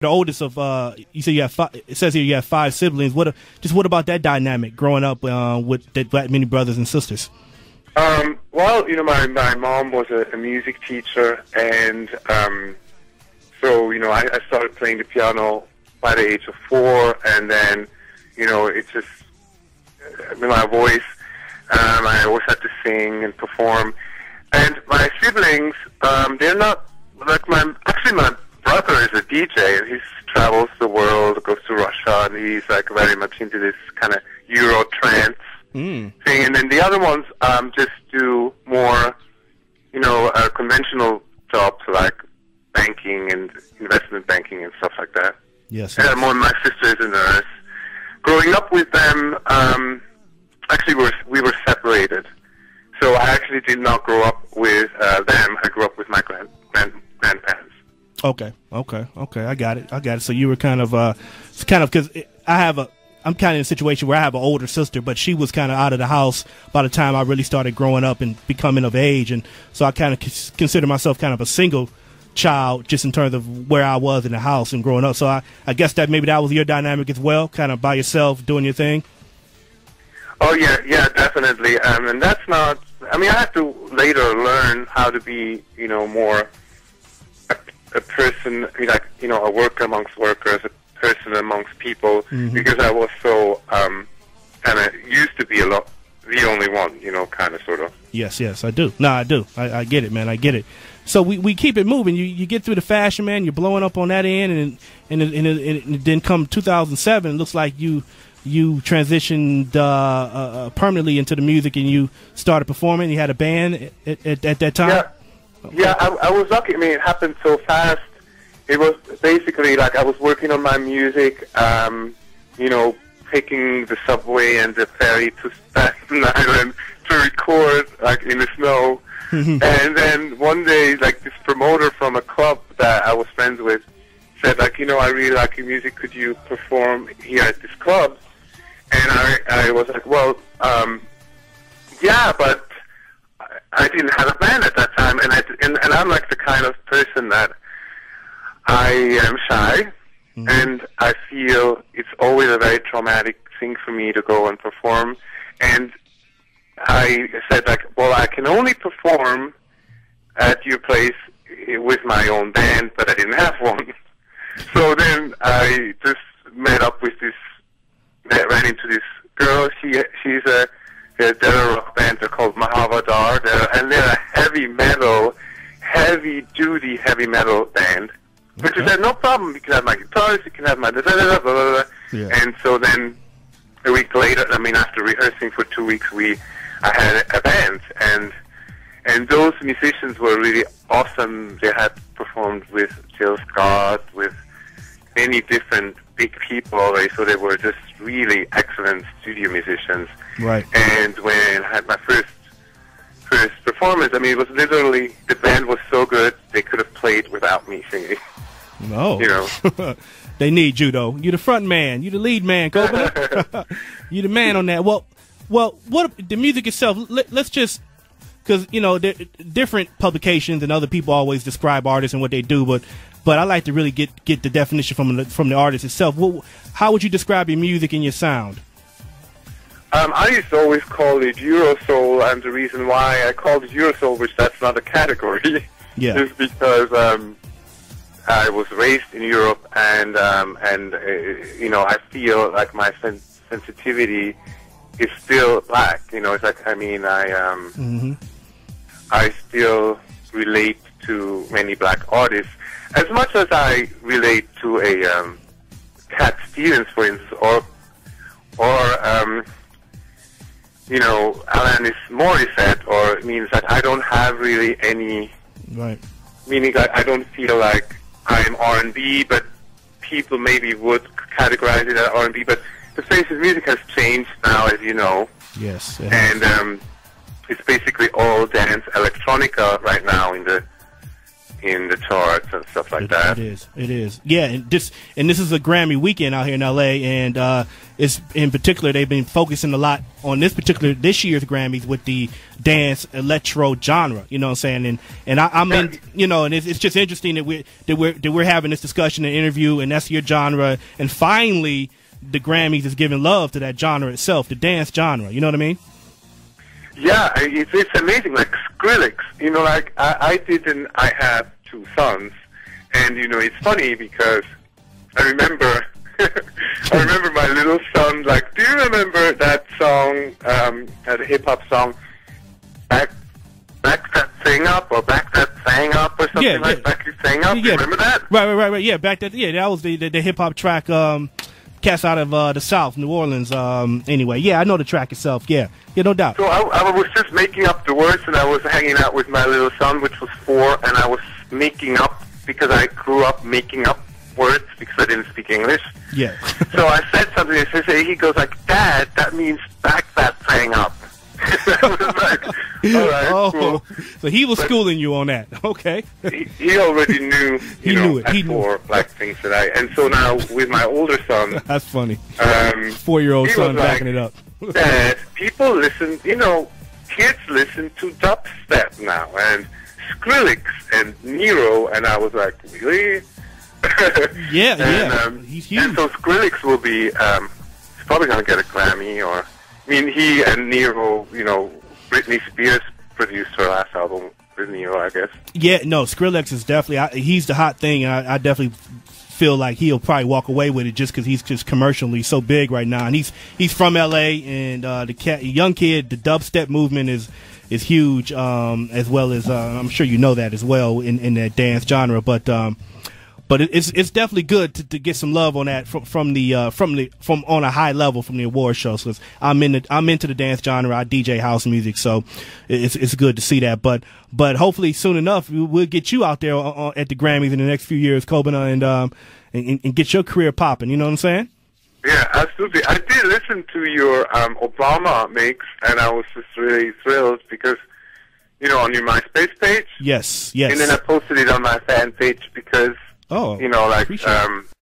the oldest of you say you have five, it says here you have 5 siblings. What about that dynamic growing up with that many brothers and sisters? Well, you know, my mom was a music teacher, and so you know, I started playing the piano by the age of 4, and then you know, it's just with my voice. I always had to sing and perform, and my siblings, they're not like my brother is a DJ, and he travels the world, goes to Russia, and he's like very much into this kind of Euro trance thing. And then the other ones just do more, you know, conventional jobs like banking and investment banking and stuff like that. Yes. And my sister is a nurse. Growing up with them, actually we were separated. So I actually did not grow up with them. I grew up with my grandparents. Okay. I got it. So you were kind of because I'm kind of in a situation where I have an older sister, but she was kind of out of the house by the time I really started growing up and becoming of age, and so I kind of consider myself kind of a single child just in terms of where I was in the house and growing up. So I guess that maybe that was your dynamic as well, kind of by yourself doing your thing. Oh yeah, definitely. And that's not. I mean, I had to later learn how to be, you know, more a person, like, you know, a worker amongst workers, a person amongst people, because I was so kind of used to be the only one, you know, kind of sort of. Yes, I do. No, I do. I get it, man. I get it. So we keep it moving. You get through the fashion, man. You're blowing up on that end, and then come 2007, it looks like you transitioned permanently into the music, and you started performing. You had a band at that time. Yeah, I was lucky. I mean, it happened so fast. It was basically like I was working on my music, you know, taking the subway and the ferry to Staten Island to record, like, in the snow. And then one day, like, this promoter from a club that I was friends with said, like, you know, I really like your music. Could you perform here at this club? And I was like, well, yeah, but I didn't have a band at that time, and I'm like the kind of person that I am shy, and I feel it's always a very traumatic thing for me to go and perform. And I said, like, well, I can only perform at your place with my own band, but I didn't have one. So then I just met up with ran into this girl. She's they're a rock band. They're called Mahavadar, and they're a heavy-duty heavy metal band. But she said, no problem, you can have my guitars, you can have my blah, blah, blah. Yeah. And so then a week later, I mean, after rehearsing for 2 weeks, I had a band, and those musicians were really awesome. They had performed with Jill Scott, with many different big people already, so they were just really excellent studio musicians. Right. And when I had my first performance, I mean, it was literally, the band was so good, they could have played without me singing. No. You know. They need you, though. You're the front man. You're the lead man, Kobina. You're the man on that. Well, what the music itself, let's just, because, you know, different publications and other people always describe artists and what they do, but I like to really get the definition from the artist itself. How would you describe your music and your sound? I used to always call it Eurosoul, and the reason why I called it Eurosoul, which that's not a category, is because I was raised in Europe, and you know, I feel like my sensitivity is still black. You know, it's like, I mean, I still relate to many black artists as much as I relate to a Cat Stevens, for instance, or you know, Alanis Morissette, or it means that I don't have really any, meaning I don't feel like I'm R&B, but people maybe would categorize it as R&B, but the face of music has changed now, as you know. Yes. And it's basically all dance electronica right now in in the charts and stuff like that. It is. Yeah, and this is a Grammy weekend out here in LA, and it's in particular they've been focusing a lot on this year's Grammys with the dance electro genre. You know what I'm saying? And I'm in, you know, and it's just interesting that we're having this discussion and interview, and that's your genre, and finally the Grammys is giving love to that genre itself, the dance genre. You know what I mean? Yeah, it's amazing. Like Skrillex, you know, like I have two sons, and you know, it's funny because I remember, I remember my little son. Like, do you remember that song, that hip hop song, back that thing up, or back that thing up, or something like back your thing up? Yeah. You remember that? Right. Yeah, that was the hip hop track. Cats out of the South, New Orleans. Anyway, yeah, I know the track itself. Yeah, no doubt. So I was just making up the words, and I was hanging out with my little son, which was 4, and I was making up, because I grew up making up words because I didn't speak English. Yeah. So I said something, and he goes like, "Dad, that means back that thing up." I was like, all right, cool. So he was schooling you on that. Okay. He already knew, he knew it. He knew 4, like things that and so now with my older son. That's funny. 4-year-old son backing it up. Dad, people listen, you know, kids listen to dubstep now, and Skrillex and Nero, and I was like, really? Yeah. He's huge. And so Skrillex will be, he's probably going to get a Grammy, or, I mean, he and Nero, you know, Britney Spears produced her last album with Nero, I guess. Yeah, no, Skrillex is definitely, he's the hot thing, and I definitely feel like he'll probably walk away with it just because he's just commercially so big right now. And he's from L.A., and the young kid, the dubstep movement is huge, as well as, I'm sure you know that as well in that dance genre, but it's definitely good to get some love on that from on a high level from the award show. So I'm into the dance genre. I DJ house music, so it's good to see that. But hopefully soon enough we'll get you out there at the Grammys in the next few years, Kobina, and get your career popping. You know what I'm saying? Yeah, absolutely. I did listen to your Obama mix, and I was just really thrilled because, you know, on your MySpace page. Yes. And then I posted it on my fan page because. Oh, you know, like,